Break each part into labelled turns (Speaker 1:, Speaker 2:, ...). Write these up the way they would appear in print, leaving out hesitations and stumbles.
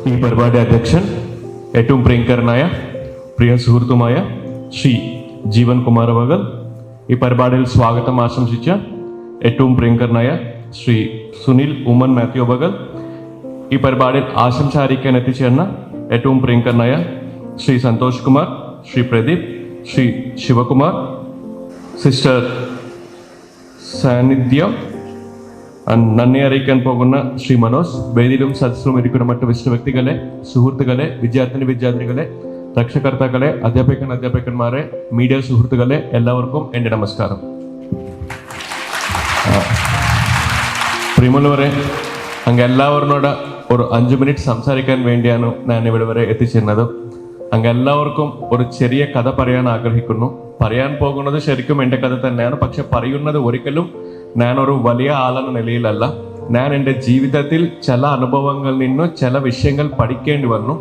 Speaker 1: ഈ പരിപാടി അധ്യക്ഷൻ ഏറ്റവും പ്രിയങ്കരനായ പ്രിയ സുഹൃത്തുമായ ശ്രീ ജീവൻ കുമാർ അവകൾ, ഈ പരിപാടിയിൽ സ്വാഗതം ആശംസിച്ച ഏറ്റവും പ്രിയങ്കരനായ ശ്രീ സുനിൽ ഉമ്മൻ മാത്യു അവകൾ, ഈ പരിപാടിയിൽ ആശംസ അറിയിക്കാൻ എത്തിച്ചേർന്ന ഏറ്റവും പ്രിയങ്കരനായ ശ്രീ സന്തോഷ് കുമാർ, ശ്രീ പ്രദീപ്, ശ്രീ ശിവകുമാർ, സിസ്റ്റർ സാന്നിധ്യം, നന്ദി അറിയിക്കാൻ പോകുന്ന ശ്രീ മനോജ്, വേദിയിലും സദസ്സിലും ഇരിക്കുന്ന മറ്റു വിശിഷ്ട വ്യക്തികളെ, സുഹൃത്തുക്കളെ, വിദ്യാർത്ഥികളെ, രക്ഷകർത്താക്കളെ, അധ്യാപകന്മാരെ, മീഡിയ സുഹൃത്തുക്കളെ, എല്ലാവർക്കും എൻ്റെ നമസ്കാരം. പ്രിയമുള്ളവരെ, അങ്ങ് എല്ലാവരോട് ഒരു 5 മിനിറ്റ് സംസാരിക്കാൻ വേണ്ടിയാണ് ഞാൻ ഇവിടെ വരെ എത്തിച്ചേർന്നത്. അങ്ങ് എല്ലാവർക്കും ഒരു ചെറിയ കഥ പറയാൻ ആഗ്രഹിക്കുന്നു. പറയാൻ പോകുന്നത് ശരിക്കും എൻ്റെ കഥ തന്നെയാണ്. പക്ഷെ പറയുന്നത് ഒരിക്കലും ഞാനൊരു വലിയ ആളെന്ന നിലയിലല്ല. ഞാൻ എൻ്റെ ജീവിതത്തിൽ ചില അനുഭവങ്ങളിൽ നിന്ന് ചില വിഷയങ്ങൾ പഠിക്കേണ്ടി വന്നു.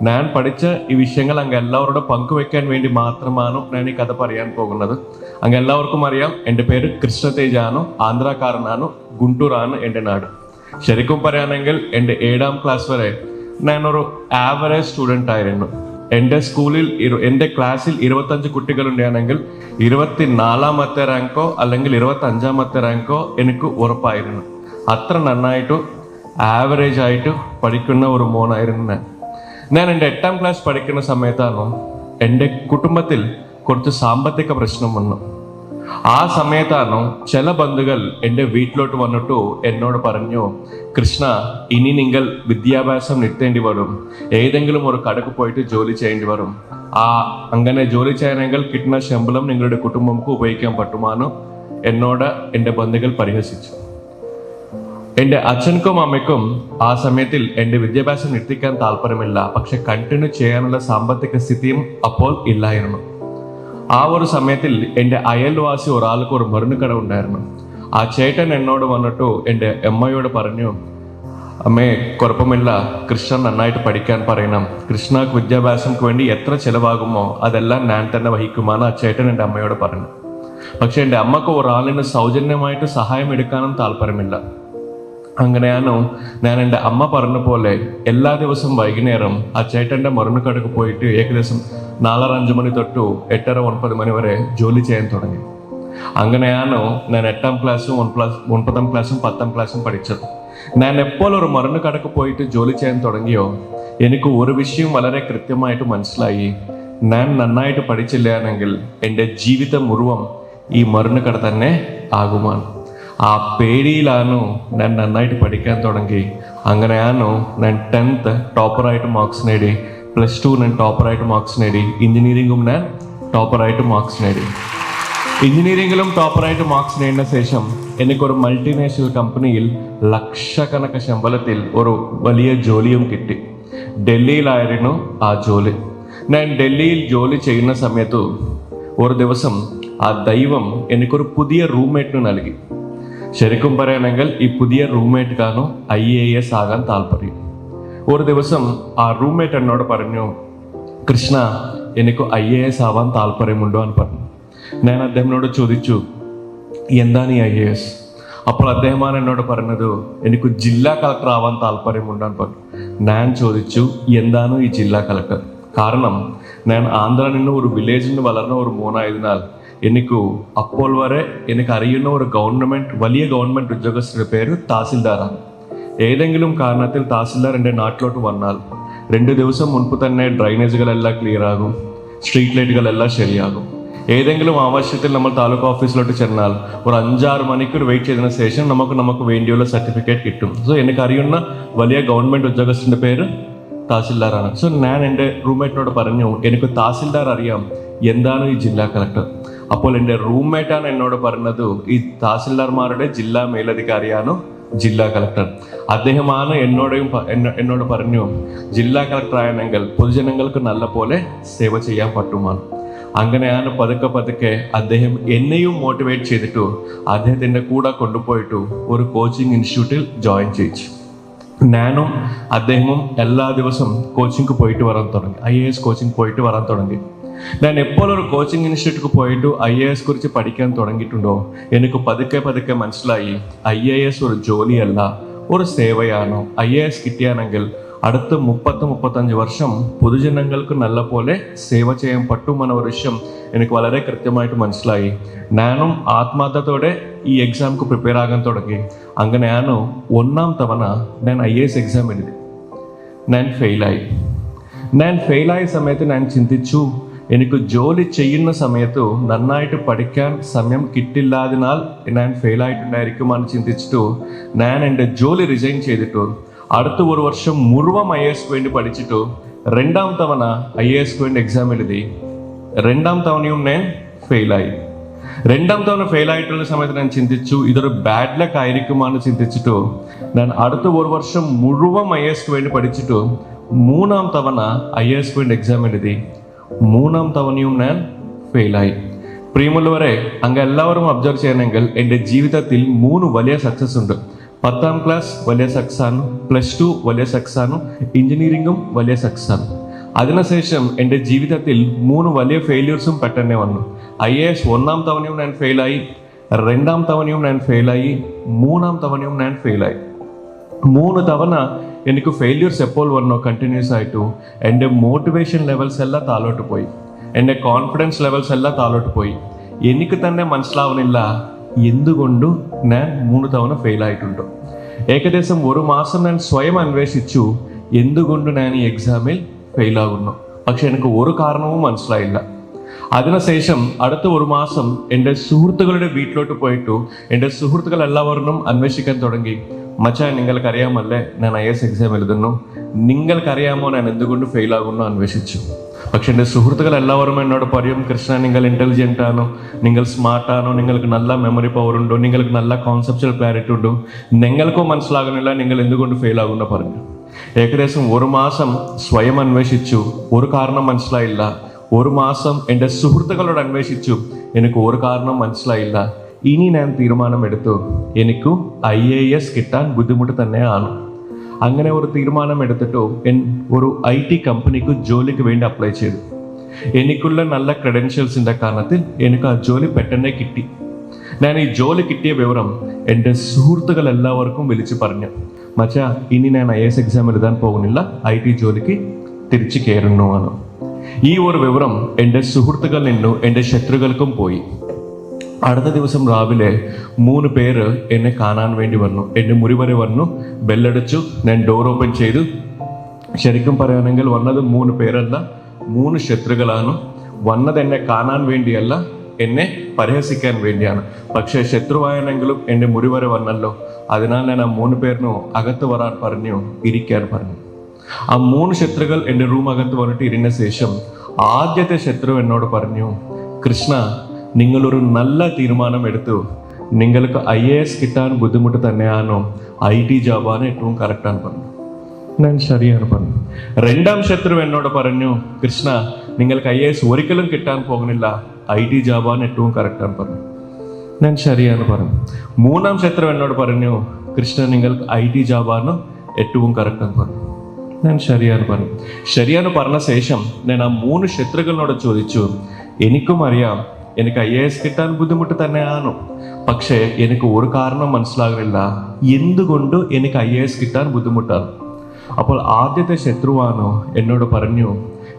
Speaker 1: ഞാൻ പഠിച്ച ഈ വിഷയങ്ങൾ അങ്ങ് എല്ലാവരോടും പങ്കുവെക്കാൻ വേണ്ടി മാത്രമാണ് ഞാൻ ഈ കഥ പറയാൻ പോകുന്നത്. അങ്ങ് എല്ലാവർക്കും അറിയാം, എൻ്റെ പേര് കൃഷ്ണതേജാണ്, ആന്ധ്രാക്കാരനാണ്, ഗുണ്ടൂറാണ് എൻ്റെ നാട്. ശരിക്കും പറയുകയാണെങ്കിൽ എൻ്റെ 7ാം ക്ലാസ് വരെ ഞാനൊരു ആവറേജ് സ്റ്റുഡൻ്റ് ആയിരുന്നു. എൻ്റെ ക്ലാസ്സിൽ 25 കുട്ടികളുണ്ടാണെങ്കിൽ 24ാമത്തെ റാങ്കോ അല്ലെങ്കിൽ 25ാമത്തെ റാങ്കോ എനിക്ക് ഉറപ്പായിരുന്നു. അത്ര നന്നായിട്ട് ആവറേജ് ആയിട്ട് പഠിക്കുന്ന ഒരു മോനായിരുന്നു ഞാൻ. എൻ്റെ 8ാം ക്ലാസ് പഠിക്കുന്ന സമയത്താണ് എൻ്റെ കുടുംബത്തിൽ കുറച്ച് സാമ്പത്തിക പ്രശ്നം വന്നു. ആ സമയത്താണ് ചില ബന്ധുക്കൾ എൻ്റെ വീട്ടിലോട്ട് വന്നിട്ട് എന്നോട് പറഞ്ഞു, കൃഷ്ണ, ഇനി നിങ്ങൾ വിദ്യാഭ്യാസം നിർത്തേണ്ടി വരും, ഏതെങ്കിലും ഒരു കടക്ക് പോയിട്ട് ജോലി ചെയ്യേണ്ടി വരും. അങ്ങനെ ജോലി ചെയ്യണമെങ്കിൽ കിട്ടുന്ന ശമ്പളം നിങ്ങളുടെ കുടുംബങ്ങൾക്ക് ഉപയോഗിക്കാൻ പറ്റുമാനോ എന്നോട് എൻ്റെ ബന്ധുക്കൾ പരിഹസിച്ചു. എൻ്റെ അച്ഛനും അമ്മയ്ക്കും ആ സമയത്തിൽ എൻ്റെ വിദ്യാഭ്യാസം നിർത്തിക്കാൻ താല്പര്യമില്ല. പക്ഷെ കണ്ടിന്യൂ ചെയ്യാനുള്ള സാമ്പത്തിക സ്ഥിതിയും അപ്പോൾ ഇല്ലായിരുന്നു. ആ ഒരു സമയത്തിൽ എൻ്റെ അയൽവാസി ഒരാൾക്ക് ഒരു മരുന്ന് കട ഉണ്ടായിരുന്നു. ആ ചേട്ടൻ എന്നോട് വന്നിട്ട് എൻ്റെ അമ്മയോട് പറഞ്ഞു, അമ്മേ, കുഴപ്പമില്ല, കൃഷ്ണൻ നന്നായിട്ട് പഠിക്കാൻ പറയണം, കൃഷ്ണക്ക് വിദ്യാഭ്യാസത്തിന് വേണ്ടി എത്ര ചിലവാകുമോ അതെല്ലാം ഞാൻ തന്നെ വഹിക്കുമെന്ന് ആ ചേട്ടൻ എൻ്റെ അമ്മയോട് പറഞ്ഞു. പക്ഷെ എൻ്റെ അമ്മക്ക് ഒരാളിന് സൗജന്യമായിട്ട് സഹായം എടുക്കാനും താല്പര്യമില്ല. അങ്ങനെയാണ് ഞാൻ എൻ്റെ അമ്മ പറഞ്ഞ പോലെ എല്ലാ ദിവസവും വൈകുന്നേരം ആ ചേട്ടൻ്റെ മരുന്ന് കടക്ക് പോയിട്ട് ഏകദേശം 4-5 മണി തൊട്ട് 8-9 മണി വരെ ജോലി ചെയ്യാൻ തുടങ്ങി. അങ്ങനെയാണ് ഞാൻ 8ാം ക്ലാസ്സും 9ാം ക്ലാസ്സും 10ാം ക്ലാസ്സും പഠിച്ചത്. ഞാൻ എപ്പോൾ ഒരു മരുന്ന് കടക്ക് പോയിട്ട് ജോലി ചെയ്യാൻ തുടങ്ങിയോ എനിക്ക് ഒരു വിഷയം വളരെ കൃത്യമായിട്ട് മനസ്സിലായി. ഞാൻ നന്നായിട്ട് പഠിച്ചില്ലാണെങ്കിൽ എൻ്റെ ജീവിതം മുഴുവൻ ഈ മരുന്ന് കട തന്നെ ആകുമാണ്. ആ പേടിയിലാണ് ഞാൻ നന്നായിട്ട് പഠിക്കാൻ തുടങ്ങി. അങ്ങനെയാണ് ഞാൻ 10th ടോപ്പറായിട്ട് മാർക്സ് നേടി, +2 ഞാൻ ടോപ്പറായിട്ട് മാർക്സ് നേടി, എഞ്ചിനീയറിംഗും ഞാൻ ടോപ്പറായിട്ട് മാർക്സ് നേടി. എഞ്ചിനീയറിംഗിലും ടോപ്പറായിട്ട് മാർക്സ് നേടിയ ശേഷം എനിക്കൊരു മൾട്ടിനാഷണൽ കമ്പനിയിൽ ലക്ഷക്കണക്ക് ശമ്പളത്തിൽ ഒരു വലിയ ജോലിയും കിട്ടി. ഡൽഹിയിലായിരുന്നു ആ ജോലി. ഞാൻ ഡൽഹിയിൽ ജോലി ചെയ്യുന്ന സമയത്ത് ഒരു ദിവസം ആ ദൈവം എനിക്കൊരു പുതിയ റൂംമേറ്റിന് നൽകി. ശരിക്കും പറയുകയാണെങ്കിൽ ഈ പുതിയ റൂംമേറ്റ് IAS ആകാൻ താല്പര്യം. ഒരു ദിവസം ആ റൂംമേറ്റ് എന്നോട് പറഞ്ഞു, കൃഷ്ണ, എനിക്ക് IAS ആവാൻ താല്പര്യമുണ്ടോ എന്ന് പറഞ്ഞു. ഞാൻ അദ്ദേഹത്തിനോട് ചോദിച്ചു, എന്താണ് ഈ IAS? അപ്പോൾ അദ്ദേഹമാണ് എന്നോട് പറഞ്ഞത്, എനിക്ക് ജില്ലാ കളക്ടർ ആവാൻ താല്പര്യമുണ്ടോ എന്ന് പറഞ്ഞു. ഞാൻ ചോദിച്ചു, എന്താണ് ഈ ജില്ലാ കളക്ടർ? കാരണം ഞാൻ ആന്ധ്രയിൽ നിന്ന് ഒരു വില്ലേജിൽ നിന്ന് വളർന്ന ഒരു മോനായതിനാൽ എനിക്ക് അപ്പോൾ വരെ എനിക്ക് അറിയുന്ന ഒരു വലിയ ഗവൺമെന്റ് ഉദ്യോഗസ്ഥരുടെ പേര് തഹസിൽദാറാണ്. ഏതെങ്കിലും കാരണത്തിൽ തഹസിൽദാർ എൻ്റെ നാട്ടിലോട്ട് വന്നാൽ 2 ദിവസം മുൻപ് തന്നെ ഡ്രൈനേജുകളെല്ലാം ക്ലിയർ ആകും, സ്ട്രീറ്റ് ലൈറ്റുകളെല്ലാം ശരിയാകും. ഏതെങ്കിലും ആവശ്യത്തിൽ നമ്മൾ താലൂക്ക് ഓഫീസിലോട്ട് ചെന്നാൽ ഒരു 5-6 മണിക്കൂർ വെയിറ്റ് ചെയ്തതിനു ശേഷം നമുക്ക് വേണ്ടിയുള്ള സർട്ടിഫിക്കറ്റ് കിട്ടും. സോ എനിക്ക് അറിയുന്ന വലിയ ഗവൺമെന്റ് ഉദ്യോഗസ്ഥന്റെ പേര് തഹസിൽദാറാണ്. സോ ഞാൻ എൻ്റെ റൂംമേറ്റിനോട് പറഞ്ഞു, എനിക്ക് തഹസിൽദാർ അറിയാം, എന്താണ് ഈ ജില്ലാ കളക്ടർ? അപ്പോൾ എൻ്റെ റൂംമേറ്റാണ് എന്നോട് പറഞ്ഞത്, ഈ തഹസിൽദാർമാരുടെ ജില്ലാ മേലധികാരിയാണ് ജില്ലാ കളക്ടർ. അദ്ദേഹമാണ് എന്നോട് പറഞ്ഞു, ജില്ലാ കളക്ടർ ആയെങ്കിൽ പൊതുജനങ്ങൾക്ക് നല്ല പോലെ സേവ ചെയ്യാൻ പറ്റുമാണ്. അങ്ങനെയാണ് പതുക്കെ അദ്ദേഹം എന്നെയും മോട്ടിവേറ്റ് ചെയ്തിട്ട് അദ്ദേഹത്തിൻ്റെ കൂടെ കൊണ്ടുപോയിട്ട് ഒരു കോച്ചിങ് ഇൻസ്റ്റിറ്റ്യൂട്ടിൽ ജോയിൻ ചെയ്യിച്ചു. ഞാനും അദ്ദേഹവും എല്ലാ ദിവസവും കോച്ചിങ് പോയിട്ട് വരാൻ തുടങ്ങി, IAS കോച്ചിങ് പോയിട്ട് വരാൻ തുടങ്ങി. ഞാൻ എപ്പോൾ ഒരു കോച്ചിങ് ഇൻസ്റ്റിറ്റ്യൂട്ടിൽ പോയിട്ട് IAS കുറിച്ച് പഠിക്കാൻ തുടങ്ങിയിട്ടുണ്ടോ എനിക്ക് പതുക്കെ മനസ്സിലായി, IAS ഒരു ജോലിയല്ല, ഒരു സേവയാണ്. IAS കിട്ടിയാണെങ്കിൽ അടുത്ത 30-35 വർഷം പൊതുജനങ്ങൾക്ക് നല്ല പോലെ സേവ ചെയ്യാൻ പറ്റുമെന്ന ഒരു വിഷയം എനിക്ക് വളരെ കൃത്യമായിട്ട് മനസ്സിലായി. ഞാനും ആത്മാർത്ഥത്തോടെ ഈ എക്സാംക്ക് പ്രിപ്പയർ ആകാൻ തുടങ്ങി. അങ്ങനെ ഞാൻ ഒന്നാം തവണ ഞാൻ IAS എക്സാം എഴുതി. ഞാൻ ഫെയിലായ സമയത്ത് ഞാൻ ചിന്തിച്ചു, എനിക്ക് ജോലി ചെയ്യുന്ന സമയത്ത് നന്നായിട്ട് പഠിക്കാൻ സമയം കിട്ടില്ലാതിനാൽ ഞാൻ ഫെയിലായിട്ടുണ്ടായിരിക്കുമെന്ന് ചിന്തിച്ചിട്ടു ഞാൻ എൻ്റെ ജോലി റിസൈൻ ചെയ്തിട്ടു അടുത്ത ഒരു വർഷം മുഴുവൻ IAS വേണ്ടി പഠിച്ചിട്ടു രണ്ടാം തവണ IAS വേണ്ടി എക്സാം എഴുതി. രണ്ടാം തവണയും ഞാൻ ഫെയിലായി. രണ്ടാം തവണ ഫെയിലായിട്ടുള്ള സമയത്ത് ഞാൻ ചിന്തിച്ചു ഇതൊരു ബാഡ് ലക്ക് ആയിരിക്കുമെന്ന് ചിന്തിച്ചിട്ടു ഞാൻ അടുത്ത ഒരു വർഷം മുഴുവൻ IAS വേണ്ടി പഠിച്ചിട്ടു മൂന്നാം തവണ IAS വേണ്ടി എക്സാം എഴുതി. മൂന്നാം തവണയും ഞാൻ ഫെയിലായി. പ്രിയമുള്ളവരെ, അങ്ങ് എല്ലാവരും ഒബ്സർവ് ചെയ്യണമെങ്കിൽ എൻ്റെ ജീവിതത്തിൽ 3 വലിയ സക്സസ് ഉണ്ട്. 10ാം ക്ലാസ് വലിയ സക്സസ് ആണ്, +2 വലിയ സക്സസ് ആണ്, എഞ്ചിനീയറിംഗും വലിയ സക്സസ് ആണ്. അതിനുശേഷം എൻ്റെ ജീവിതത്തിൽ 3 വലിയ ഫെയിലിയേഴ്സും പെട്ടെന്ന് വന്നു. IAS ഒന്നാം തവണയും ഞാൻ ഫെയിലായി, രണ്ടാം തവണയും ഞാൻ ഫെയിലായി, മൂന്നാം തവണയും ഞാൻ ഫെയിലായി. 3 തവണ എനിക്ക് ഫെയിലിയേഴ്സ് എപ്പോൾ വന്നോ കണ്ടിന്യൂസ് ആയിട്ടു എൻ്റെ മോട്ടിവേഷൻ ലെവൽസ് എല്ലാം താഴോട്ട് പോയി, എൻ്റെ കോൺഫിഡൻസ് ലെവൽസ് എല്ലാം താഴോട്ട് പോയി. എനിക്ക് തന്നെ മനസ്സിലാവുന്നില്ല എന്തുകൊണ്ടു ഞാൻ 3 തവണ ഫെയിലായിട്ടുണ്ടോ. ഏകദേശം 1 മാസം ഞാൻ സ്വയം അന്വേഷിച്ചു എന്തുകൊണ്ട് ഞാൻ ഈ എക്സാമിൽ ഫെയിലാകുന്നു. പക്ഷെ എനിക്ക് ഒരു കാരണവും മനസ്സിലായില്ല. അതിനുശേഷം അടുത്ത 1 മാസം എൻ്റെ സുഹൃത്തുക്കളുടെ വീട്ടിലോട്ട് പോയിട്ടു എൻ്റെ സുഹൃത്തുക്കൾ എല്ലാവരും അന്വേഷിക്കാൻ തുടങ്ങി. മച്ചാൻ, നിങ്ങൾക്കറിയാമല്ലേ ഞാൻ IAS എക്സാം എഴുതുന്നു, നിങ്ങൾക്കറിയാമോ ഞാൻ എന്തുകൊണ്ട് ഫെയിലാകുന്നു അന്വേഷിച്ചു. പക്ഷെ എൻ്റെ സുഹൃത്തുക്കൾ എല്ലാവരും എന്നോട് പറയും, കൃഷ്ണ നിങ്ങൾ ഇൻ്റലിജൻ്റ് ആണോ, നിങ്ങൾ സ്മാർട്ടാണോ, നിങ്ങൾക്ക് നല്ല മെമ്മറി പവർ ഉണ്ടോ, നിങ്ങൾക്ക് നല്ല കോൺസെപ്ച്വൽ ക്ലാരിറ്റി ഉണ്ടോ, നിങ്ങൾക്കും മനസ്സിലാകുന്നില്ല നിങ്ങൾ എന്തുകൊണ്ട് ഫെയിലാകുന്നു പറഞ്ഞു. ഏകദേശം 1 മാസം സ്വയം അന്വേഷിച്ചു, ഒരു കാരണം മനസ്സിലായില്ല. 1 മാസം എൻ്റെ സുഹൃത്തുക്കളോട് അന്വേഷിച്ചു, എനിക്ക് ഒരു കാരണം മനസ്സിലായില്ല. ഇനി ഞാൻ തീരുമാനമെടുത്തു എനിക്ക് IAS കിട്ടാൻ ബുദ്ധിമുട്ട് തന്നെയാണ്. അങ്ങനെ ഒരു തീരുമാനം എടുത്തിട്ട് ഒരു IT കമ്പനിക്ക് ജോലിക്ക് വേണ്ടി അപ്ലൈ ചെയ്തു. എനിക്കുള്ള നല്ല ക്രെഡൻഷ്യൽസിൻ്റെ കാരണത്തിൽ എനിക്ക് ആ ജോലി പെട്ടെന്ന് കിട്ടി. ഞാൻ ഈ ജോലി കിട്ടിയ വിവരം എൻ്റെ സുഹൃത്തുക്കൾ എല്ലാവർക്കും വിളിച്ചു പറഞ്ഞു. മച്ചാ, ഇനി ഞാൻ IAS എക്സാം എഴുതാൻ പോകുന്നില്ല, IT ജോലിക്ക് തിരിച്ചു കയറുന്നു ആണ്. ഈ ഒരു വിവരം എൻ്റെ സുഹൃത്തുക്കളിൽ നിന്നും എൻ്റെ ശത്രുക്കൾക്കും പോയി. അടുത്ത ദിവസം രാവിലെ 3 പേര് എന്നെ കാണാൻ വേണ്ടി വന്നു. എൻ്റെ മുറി വരെ വന്നു, ബെല്ലടിച്ചു, ഞാൻ ഡോർ ഓപ്പൺ ചെയ്തു. ശരിക്കും പറയുകയാണെങ്കിൽ വന്നത് 3 പേരല്ല, 3 ശത്രുക്കളാണ്. വന്നത് എന്നെ കാണാൻ വേണ്ടിയല്ല, എന്നെ പരിഹസിക്കാൻ വേണ്ടിയാണ്. പക്ഷേ ശത്രുവായാണെങ്കിലും എൻ്റെ മുറി വരെ വന്നല്ലോ, അതിനാൽ ഞാൻ ആ 3 പേരിനു അകത്ത് വരാൻ പറഞ്ഞു, ഇരിക്കാൻ പറഞ്ഞു. ആ 3 ശത്രുക്കൾ എൻ്റെ റൂം അകത്ത് വന്നിട്ട് ഇരുന്ന ശേഷം ആദ്യത്തെ ശത്രു എന്നോട് പറഞ്ഞു, കൃഷ്ണ, നിങ്ങളൊരു നല്ല തീരുമാനം എടുത്തു, നിങ്ങൾക്ക് IAS കിട്ടാൻ ബുദ്ധിമുട്ട് തന്നെയാണോ, IT ജോബാണ് ഏറ്റവും കറക്റ്റാണ് പറഞ്ഞു. ഞാൻ ശരിയാണ് പറഞ്ഞു. രണ്ടാം ശത്രു എന്നോട് പറഞ്ഞു, കൃഷ്ണ, നിങ്ങൾക്ക് IAS ഒരിക്കലും കിട്ടാൻ പോകുന്നില്ല, IT ജോബാണ് ഏറ്റവും കറക്റ്റാണ് പറഞ്ഞു. ഞാൻ ശരിയാണ് പറഞ്ഞു. മൂന്നാം ശത്രു എന്നോട് പറഞ്ഞു, കൃഷ്ണ, നിങ്ങൾക്ക് IT ജോബാണ് ഏറ്റവും കറക്റ്റാണ് പറഞ്ഞു. ഞാൻ ശരിയാണ് പറഞ്ഞു. ശരിയാണ് പറഞ്ഞ ശേഷം ഞാൻ ആ 3 ശത്രുക്കളോട് ചോദിച്ചു, എനിക്കും അറിയാം എനിക്ക് IAS കിട്ടാൻ ബുദ്ധിമുട്ട് തന്നെയാണ്, പക്ഷേ എനിക്ക് ഒരു കാരണം മനസ്സിലാകുന്നില്ല എന്തുകൊണ്ട് എനിക്ക് IAS കിട്ടാൻ ബുദ്ധിമുട്ടാണ്. അപ്പോൾ ആദ്യത്തെ ശത്രുവാണോ എന്നോട് പറഞ്ഞു,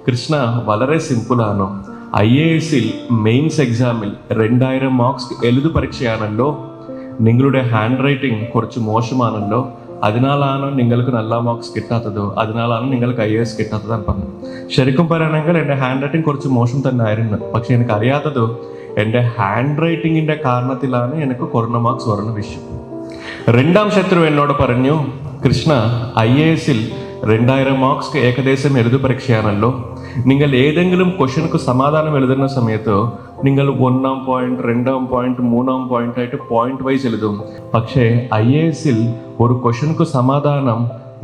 Speaker 1: കൃഷ്ണ, വളരെ സിമ്പിളാണോ, IASൽ മെയിൻസ് എക്സാമിൽ 2000 മാർക്സ് എഴുതു പരീക്ഷയാണല്ലോ, നിങ്ങളുടെ ഹാൻഡ് റൈറ്റിംഗ് കുറച്ച് മോശമാണല്ലോ, അതിനാലാണ് നിങ്ങൾക്ക് നല്ല മാർക്സ് കിട്ടാത്തത്, അതിനാലാണ് നിങ്ങൾക്ക് IAS കിട്ടാത്തതെന്ന് പറഞ്ഞു. ശരിക്കും പറയുകയാണെങ്കിൽ എൻ്റെ ഹാൻഡ് റൈറ്റിംഗ് കുറച്ച് മോശം തന്നെ ആയിരുന്നു. പക്ഷെ എനിക്ക് അറിയാത്തത് എൻ്റെ ഹാൻഡ് റൈറ്റിങ്ങിൻ്റെ കാരണത്തിലാണ് എനിക്ക് കുറഞ്ഞ മാർക്സ് വരുന്ന വിഷയം. രണ്ടാം ശത്രു എന്നോട് പറഞ്ഞു, കൃഷ്ണ, IASൽ 2000 മാർക്സ് ഏകദേശം എഴുതു പരീക്ഷയാണല്ലോ, നിങ്ങൾ ഏതെങ്കിലും ക്വസ്റ്റ്യൻക്ക് സമാധാനം എഴുതുന്ന സമയത്ത് നിങ്ങൾ 1-ാം പോയിന്റ്, 2-ാം പോയിന്റ്, 3-ാം പോയിന്റ് ആയിട്ട് പോയിന്റ് വൈസ് എഴുതും. പക്ഷേ IASൽ ഒരു ക്വസ്റ്റ്യൻക്ക് സമാധാനം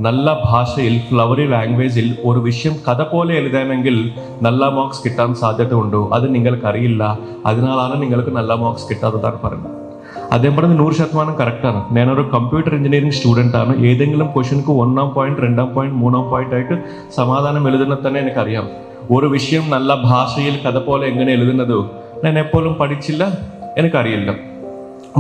Speaker 1: നല്ല ഭാഷയിൽ, ഫ്ലവറി ലാംഗ്വേജിൽ ഒരു വിഷയം കഥ പോലെ എഴുതാനെങ്കിൽ നല്ല മാർക്സ് കിട്ടാൻ സാധ്യത ഉണ്ടോ, അത് നിങ്ങൾക്കറിയില്ല, അതിനാലാണ് നിങ്ങൾക്ക് നല്ല മാർക്സ് കിട്ടാത്തതാണ് പറഞ്ഞു. അദ്ദേഹം പറഞ്ഞത് 100% കറക്റ്റാണ്. ഞാനൊരു കമ്പ്യൂട്ടർ എഞ്ചിനീയറിംഗ് സ്റ്റുഡൻ്റ് ആണ്. ഏതെങ്കിലും ക്വസ്റ്റ്യൻക്ക് 1-ാം പോയിന്റ്, 2-ാം പോയിന്റ്, 3-ാം പോയിന്റ് ആയിട്ട് സമാധാനം എഴുതുന്നത് തന്നെ എനിക്കറിയാം. ഒരു വിഷയം നല്ല ഭാഷയിൽ കഥ പോലെ എങ്ങനെ എഴുതുന്നത് ഞാൻ എപ്പോഴും പഠിച്ചില്ല, എനിക്കറിയില്ല.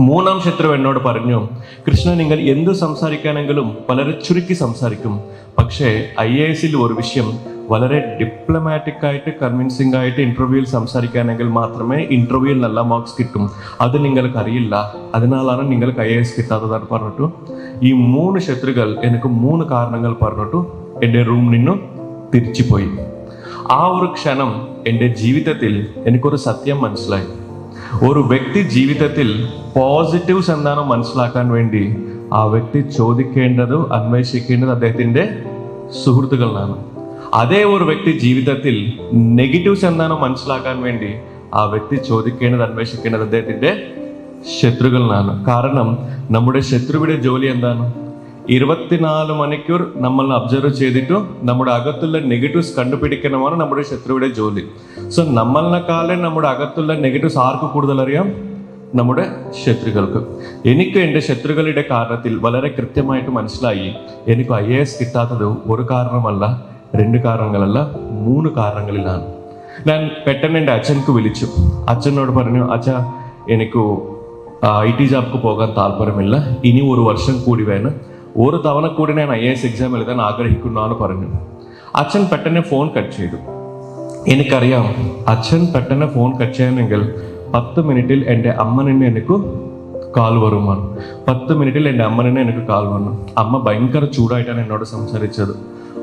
Speaker 1: മൂന്നാം ശത്രു എന്നോട് പറഞ്ഞു, കൃഷ്ണ, നിങ്ങൾ എന്ത് സംസാരിക്കാനെങ്കിലും വളരെ ചുരുക്കി സംസാരിക്കും. പക്ഷേ IAS ഒരു വിഷയം വളരെ ഡിപ്ലോമാറ്റിക് ആയിട്ട് കൺവിൻസിംഗ് ആയിട്ട് ഇന്റർവ്യൂവിൽ സംസാരിക്കാനെങ്കിൽ മാത്രമേ ഇന്റർവ്യൂവിൽ നല്ല മാർക്സ് കിട്ടും. അത് നിങ്ങൾക്ക് അറിയില്ല, അതിനാലാണ് നിങ്ങൾക്ക് IAS കിട്ടാത്തതാണ് പറഞ്ഞിട്ടു ഈ 3 ശത്രുക്കൾ എനിക്ക് 3 കാരണങ്ങൾ പറഞ്ഞിട്ടു എൻ്റെ റൂമിൽ നിന്നും തിരിച്ചു പോയി. ആ ഒരു ക്ഷണം എൻ്റെ ജീവിതത്തിൽ എനിക്കൊരു സത്യം മനസ്സിലായി. ഒരു വ്യക്തി ജീവിതത്തിൽ പോസിറ്റീവ്സ് എന്താണോ മനസ്സിലാക്കാൻ വേണ്ടി ആ വ്യക്തി ചോദിക്കേണ്ടത്, അന്വേഷിക്കേണ്ടത് അദ്ദേഹത്തിന്റെ സുഹൃത്തുക്കളാണ്. അതേ ഒരു വ്യക്തി ജീവിതത്തിൽ നെഗറ്റീവ്സ് എന്താണോ മനസ്സിലാക്കാൻ വേണ്ടി ആ വ്യക്തി ചോദിക്കേണ്ടത്, അന്വേഷിക്കേണ്ടത് അദ്ദേഹത്തിന്റെ ശത്രുക്കളാണ്. കാരണം നമ്മുടെ ശത്രുവിന്റെ ജോലി എന്താണ്? 24 മണിക്കൂർ നമ്മൾ അബ്സർവ് ചെയ്തിട്ടു നമ്മുടെ അകത്തുള്ള നെഗറ്റീവ്സ് കണ്ടുപിടിക്കണമാണ് നമ്മുടെ ശത്രുവിന്റെ ജോലി. സോ നമ്മളെക്കാളും നമ്മുടെ അകത്തുള്ള നെഗറ്റീവ്സ് ആർക്ക് കൂടുതൽ അറിയാം? നമ്മുടെ ശത്രുക്കൾക്ക്. എനിക്ക് എൻ്റെ ശത്രുക്കളുടെ കാരണത്തിൽ വളരെ കൃത്യമായിട്ട് മനസ്സിലായി, എനിക്ക് IAS കിട്ടാത്തത് ഒരു കാരണമല്ല, 2 കാരണങ്ങളല്ല, 3 കാരണങ്ങളിലാണ്. ഞാൻ പെട്ടെന്ന് എൻ്റെ അച്ഛനക്ക് വിളിച്ചു. അച്ഛനോട് പറഞ്ഞു, അച്ഛാ, എനിക്ക് IT ജോബ്ക്ക് പോകാൻ താല്പര്യമില്ല, ഇനി 1 വർഷം കൂടി വേണം, ഒരു തവണ കൂടി ഞാൻ IAS എക്സാം എഴുതാൻ ആഗ്രഹിക്കുന്നു പറഞ്ഞു. അച്ഛൻ പെട്ടെന്ന് ഫോൺ കട്ട് ചെയ്തു. എനിക്കറിയാം അച്ഛൻ പെട്ടെന്ന് ഫോൺ കട്ട് ചെയ്യണമെങ്കിൽ 10 മിനിറ്റിൽ എൻ്റെ അമ്മനെ എനിക്ക് കാൽ വരുമാണ്. 10 മിനിറ്റിൽ എൻ്റെ അമ്മനെ എനിക്ക് കാൽ വന്നു. അമ്മ ഭയങ്കര ചൂടായിട്ടാണ് എന്നോട് സംസാരിച്ചത്.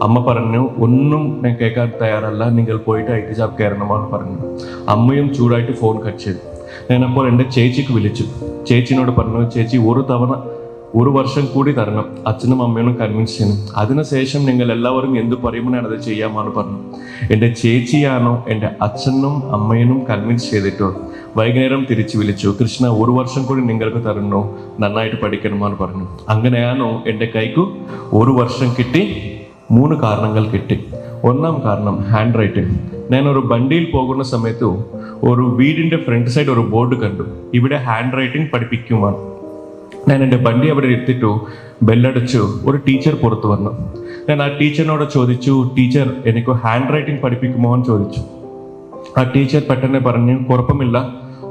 Speaker 1: അമ്മ പറഞ്ഞു, ഒന്നും ഞാൻ കേൾക്കാൻ തയ്യാറല്ല, നിങ്ങൾ പോയിട്ട് IT ജോബ് കയറണമെന്ന് പറഞ്ഞു. അമ്മയും ചൂടായിട്ട് ഫോൺ കട്ട് ചെയ്തു. ഞാനപ്പോൾ എൻ്റെ ചേച്ചിക്ക് വിളിച്ചു. ചേച്ചിനോട് പറഞ്ഞു, ചേച്ചി, ഒരു വർഷം കൂടി തരണം, അച്ഛനും അമ്മയും കൺവിൻസ് ചെയ്യണം, അതിനുശേഷം നിങ്ങൾ എല്ലാവരും എന്ത് പറയുമ്പോൾ ഞാനത് ചെയ്യാമെന്ന് പറഞ്ഞു. എൻ്റെ ചേച്ചിയാണോ എൻ്റെ അച്ഛനും അമ്മയും കൺവിൻസ് ചെയ്തിട്ടോ വൈകുന്നേരം തിരിച്ചു വിളിച്ചു. കൃഷ്ണ, 1 വർഷം കൂടി നിങ്ങൾക്ക് തരണോ, നന്നായിട്ട് പഠിക്കണമെന്ന് പറഞ്ഞു. അങ്ങനെയാണോ എൻ്റെ കൈക്ക് 1 വർഷം കിട്ടി. 3 കാരണങ്ങൾ കിട്ടി. 1ാം കാരണം ഹാൻഡ് റൈറ്റിംഗ്. ഞാൻ ഒരു വണ്ടിയിൽ പോകുന്ന സമയത്ത് ഒരു വീടിൻ്റെ ഫ്രണ്ട് സൈഡ് ഒരു ബോർഡ് കണ്ടു, ഇവിടെ ഹാൻഡ് റൈറ്റിംഗ് പഠിപ്പിക്കുവാണ്. ഞാൻ എൻ്റെ വണ്ടി അവിടെ എടുത്തിട്ടു ബെല്ലടിച്ചു. ഒരു ടീച്ചർ പുറത്തു വന്നു. ഞാൻ ആ ടീച്ചറിനോട് ചോദിച്ചു, ടീച്ചർ, എനിക്ക് ഹാൻഡ് റൈറ്റിംഗ് പഠിപ്പിക്കുമോ എന്ന് ചോദിച്ചു. ആ ടീച്ചർ പെട്ടെന്ന് പറഞ്ഞു, കുഴപ്പമില്ല,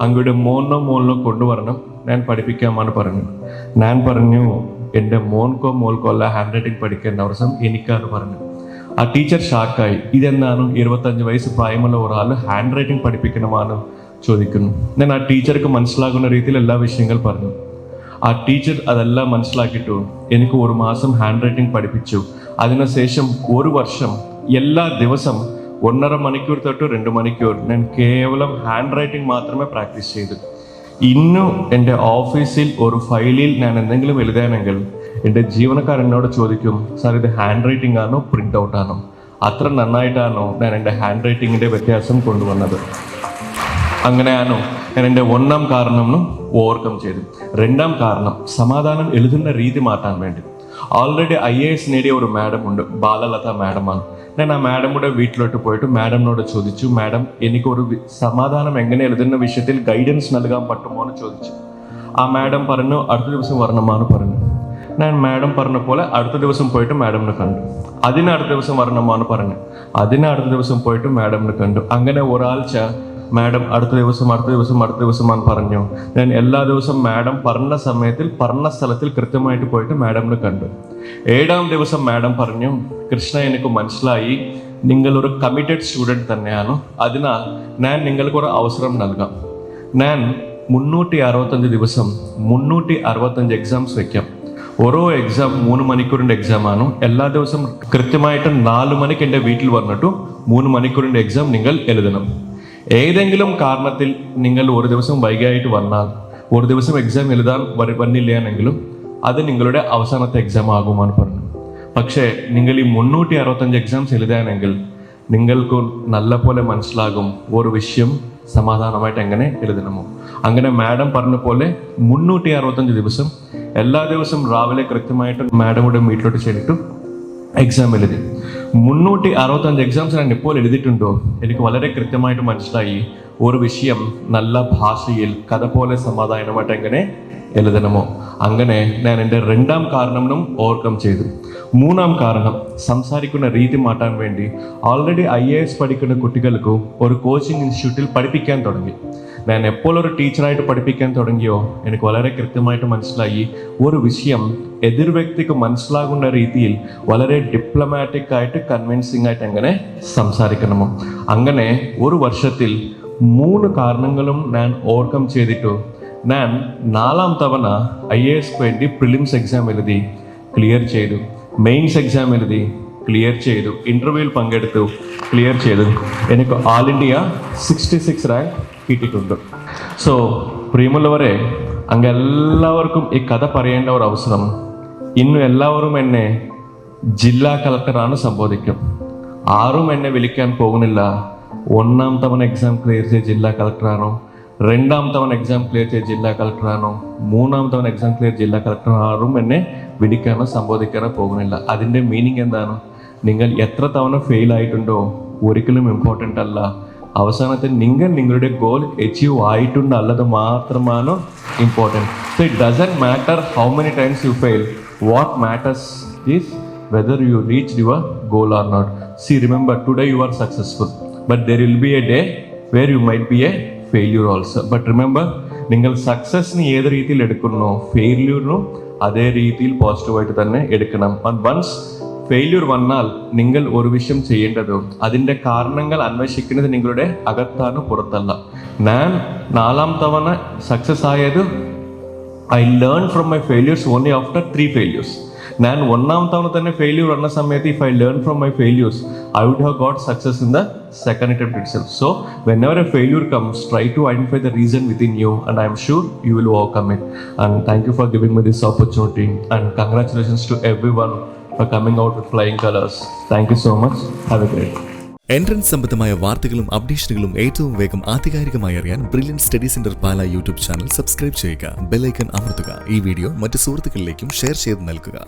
Speaker 1: അങ്ങയുടെ മോളിലോ കൊണ്ടുവരണം, ഞാൻ പഠിപ്പിക്കാമെന്ന് പറഞ്ഞു. ഞാൻ പറഞ്ഞു, എൻ്റെ മോൾക്കോ അല്ല ഹാൻഡ് റൈറ്റിംഗ് പഠിക്കേണ്ട അവസരം എനിക്കാണ് പറഞ്ഞു. ആ ടീച്ചർ ഷാക്കായി. ഇതെന്താണ് 25 വയസ്സ് പ്രായമുള്ള ഒരാൾ ഹാൻഡ് റൈറ്റിംഗ് പഠിപ്പിക്കണമെന്ന് ചോദിക്കുന്നു. ഞാൻ ആ ടീച്ചർക്ക് മനസ്സിലാകുന്ന രീതിയിൽ എല്ലാ വിഷയങ്ങൾ പറഞ്ഞു. ആ ടീച്ചർ അതെല്ലാം മനസ്സിലാക്കിയിട്ടു എനിക്ക് 1 മാസം ഹാൻഡ് റൈറ്റിംഗ് പഠിപ്പിച്ചു. അതിനുശേഷം 1 വർഷം എല്ലാ ദിവസം 1.5 മണിക്കൂർ തൊട്ട് 2 മണിക്കൂർ ഞാൻ കേവലം ഹാൻഡ് റൈറ്റിംഗ് മാത്രമേ പ്രാക്ടീസ് ചെയ്തു. ഇന്നും എൻ്റെ ഓഫീസിൽ ഒരു ഫയലിൽ ഞാൻ എന്തെങ്കിലും എഴുതാനെങ്കിൽ എൻ്റെ ജീവനക്കാർ എന്നോട് ചോദിക്കും, സാർ, ഇത് ഹാൻഡ് റൈറ്റിംഗ് ആണോ പ്രിൻ്റ് ഔട്ട് ആണോ? അത്ര നന്നായിട്ടാണോ ഞാൻ എൻ്റെ ഹാൻഡ് റൈറ്റിങ്ങിൻ്റെ വ്യത്യാസം കൊണ്ടുവന്നത്. അങ്ങനെയാണോ ഞാൻ എൻ്റെ 1ാം കാരണം ഓവർകം ചെയ്തു. 2ാം കാരണം സമാധാനം എഴുതുന്ന രീതി മാറ്റാൻ വേണ്ടി. ഓൾറെഡി IAS നേടിയ ഒരു മാഡം ഉണ്ട്, ബാലലത മാഡമാണ്. ഞാൻ ആ മാഡമുടെ വീട്ടിലോട്ട് പോയിട്ട് മാഡമിനോട് ചോദിച്ചു, മാഡം, എനിക്കൊരു സമാധാനം എങ്ങനെ എഴുതുന്ന വിഷയത്തിൽ ഗൈഡൻസ് നൽകാൻ പറ്റുമോ എന്ന് ചോദിച്ചു. ആ മാഡം പറഞ്ഞു, അടുത്ത ദിവസം വരണമെന്ന് പറഞ്ഞു. ഞാൻ മാഡം പറഞ്ഞ പോലെ അടുത്ത ദിവസം പോയിട്ട് മാഡമിനെ കണ്ടു. അടുത്ത ദിവസം വരണമെന്ന് പറഞ്ഞു. അടുത്ത ദിവസം പോയിട്ട് മാഡമിനെ കണ്ടു. അങ്ങനെ ഒരാഴ്ച മാഡം അടുത്ത ദിവസം പറഞ്ഞു. ഞാൻ എല്ലാ ദിവസവും മാഡം പറഞ്ഞ സമയത്തിൽ പറഞ്ഞ സ്ഥലത്തിൽ കൃത്യമായിട്ട് പോയിട്ട് മാഡമിനെ കണ്ടു. 7ാം ദിവസം മാഡം പറഞ്ഞു, കൃഷ്ണ, എനിക്ക് മനസ്സിലായി നിങ്ങൾ ഒരു കമ്മിറ്റഡ് സ്റ്റുഡൻറ് തന്നെയാണ്, അതിനാൽ ഞാൻ നിങ്ങൾക്കൊരു അവസരം നൽകാം. ഞാൻ 365 ദിവസം 365 എക്സാംസ് വയ്ക്കാം. ഓരോ എക്സാം 3 മണിക്കൂറിൻ്റെ എക്സാമാണ്. എല്ലാ ദിവസവും കൃത്യമായിട്ട് 4 മണിക്ക് എൻ്റെ വീട്ടിൽ വന്നിട്ടു 3 മണിക്കൂറിൻ്റെ എക്സാം നിങ്ങൾ എഴുതണം. ഏതെങ്കിലും കാരണത്തിൽ നിങ്ങൾ ഒരു ദിവസം വൈകിയായിട്ട് വന്നാൽ, ഒരു ദിവസം എക്സാം എഴുതാൻ വന്നില്ലെങ്കിലും അത് നിങ്ങളുടെ അവസാനത്തെ എക്സാം ആകുമെന്ന് പറഞ്ഞു. പക്ഷേ നിങ്ങൾ ഈ 365 എക്സാംസ് എഴുതാനെങ്കിൽ നിങ്ങൾക്ക് നല്ല പോലെ മനസ്സിലാകും ഒരു വിഷയം സമാധാനമായിട്ട് എങ്ങനെ എഴുതണമോ. അങ്ങനെ മാഡം പറഞ്ഞ പോലെ 365 ദിവസം എല്ലാ ദിവസവും രാവിലെ കൃത്യമായിട്ട് മാഡമുടെ വീട്ടിലോട്ട് ചെന്നിട്ട് എക്സാം എഴുതി. 365 എക്സാംസ് ഞാൻ ഇപ്പോൾ എഴുതിയിട്ടുണ്ടോ, എനിക്ക് വളരെ കൃത്യമായിട്ട് മനസ്സിലായി ഒരു വിഷയം നല്ല ഭാഷയിൽ കഥ പോലെ സമാധാനമായിട്ട് എങ്ങനെ എഴുതണമോ. അങ്ങനെ ഞാൻ എൻ്റെ 2ാം കാരണവും ഓവർകം ചെയ്തു. 3ാം കാരണം സംസാരിക്കുന്ന രീതി മാറ്റാൻ വേണ്ടി ഓൾറെഡി IAS പഠിക്കുന്ന കുട്ടികൾക്ക് ഒരു കോച്ചിങ് ഇൻസ്റ്റിറ്റ്യൂട്ടിൽ പഠിപ്പിക്കാൻ തുടങ്ങി. ഞാൻ എപ്പോൾ ഒരു ടീച്ചറായിട്ട് പഠിപ്പിക്കാൻ തുടങ്ങിയോ എനിക്ക് വളരെ കൃത്യമായിട്ട് മനസ്സിലായി ഒരു വിഷയം എതിർ വ്യക്തിക്ക് മനസ്സിലാകുന്ന രീതിയിൽ വളരെ ഡിപ്ലോമാറ്റിക് ആയിട്ട് കൺവിൻസിംഗ് ആയിട്ട് എങ്ങനെ സംസാരിക്കണമോ. അങ്ങനെ ഒരു വർഷത്തിൽ 3 കാരണങ്ങളും ഞാൻ ഓവർകം ചെയ്തിട്ടു ഞാൻ 4ാം തവണ IAS വേണ്ടി പ്രിലിംസ് എക്സാം എഴുതി ക്ലിയർ ചെയ്തു, മെയിൻസ് എക്സാം എഴുതി ക്ലിയർ ചെയ്തു, ഇന്റർവ്യൂവിൽ പങ്കെടുത്തു ക്ലിയർ ചെയ്തു. എനിക്ക് ആൾ ഇന്ത്യ 66 റാങ്ക് കിട്ടിയിട്ടുണ്ട്. സോ പ്രിയമുള്ളവരെ, അങ്ങെല്ലാവർക്കും ഈ കഥ പറയേണ്ട ഒരു അവസരം. ഇന്നും എല്ലാവരും എന്നെ ജില്ലാ കളക്ടറാണ് സംബോധിക്കും. ആരും എന്നെ വിളിക്കാൻ പോകുന്നില്ല 1ാം തവണ എക്സാം ക്ലിയർ ചെയ്ത ജില്ലാ കളക്ടറാണോ, 2ാം തവണ എക്സാം ക്ലിയർ ചെയ്ത ജില്ലാ കളക്ടറാണോ, 3ാം തവണ എക്സാം ക്ലിയർ ജില്ലാ കളക്ടർ ആരും എന്നെ വിളിക്കാനോ സംബോധിക്കാനോ പോകുന്നില്ല. അതിൻ്റെ മീനിങ് എന്താണ്? നിങ്ങൾ എത്ര തവണ ഫെയിൽ ആയിട്ടുണ്ടോ ഒരിക്കലും ഇമ്പോർട്ടൻ്റ് അല്ല. അവസാനത്തിൽ നിങ്ങൾ നിങ്ങളുടെ ഗോൾ അച്ചീവ് ആയിട്ടുണ്ട് അല്ലത് മാത്രമാണ് important. So it doesn't matter how many times you fail. What matters is whether you reach your goal or not. See remember, today you are successful, but there will be a day where you might be a failure also. But remember, നിങ്ങൾ സക്സസിന് ഏത് രീതിയിൽ എടുക്കുന്നോ ഫെയില്യൂറിനും അതേ രീതിയിൽ പോസിറ്റീവായിട്ട് തന്നെ എടുക്കണം. And once failure വന്നാൽ നിങ്ങൾ ഒരു വിഷയം ചെയ്യേണ്ടത് അതിൻ്റെ കാരണങ്ങൾ അന്വേഷിക്കുന്നത് നിങ്ങളുടെ അകത്താണ്, പുറത്തല്ല. ഞാൻ 4ാം തവണ സക്സസ് ആയത് I learn from my failures only after 3 failures. ഞാൻ 1ാം തവണ തന്നെ ഫെയില്യൂർ വന്ന സമയത്ത് if I learn from my failures I would have got success in the second attempt itself. So whenever a failure comes, try to identify the reason within you and I am sure you will overcome it. And thank you for giving me this opportunity and congratulations to everyone for coming out with flying colors. Thank you so much. Have a great day.
Speaker 2: Entrance സംബന്ധമായ വാർത്തകളും അപ്ഡേഷനുകളും ഏറ്റവും വേഗം ആധികാരികമായി അറിയാൻ brilliant study centre പാല YouTube channel subscribe ചെയ്യുക, bell icon അമർത്തുക. ഈ video മറ്റ് സുഹൃത്തുക്കളിലേക്കും ഷെയർ ചെയ്ത് നൽകുക.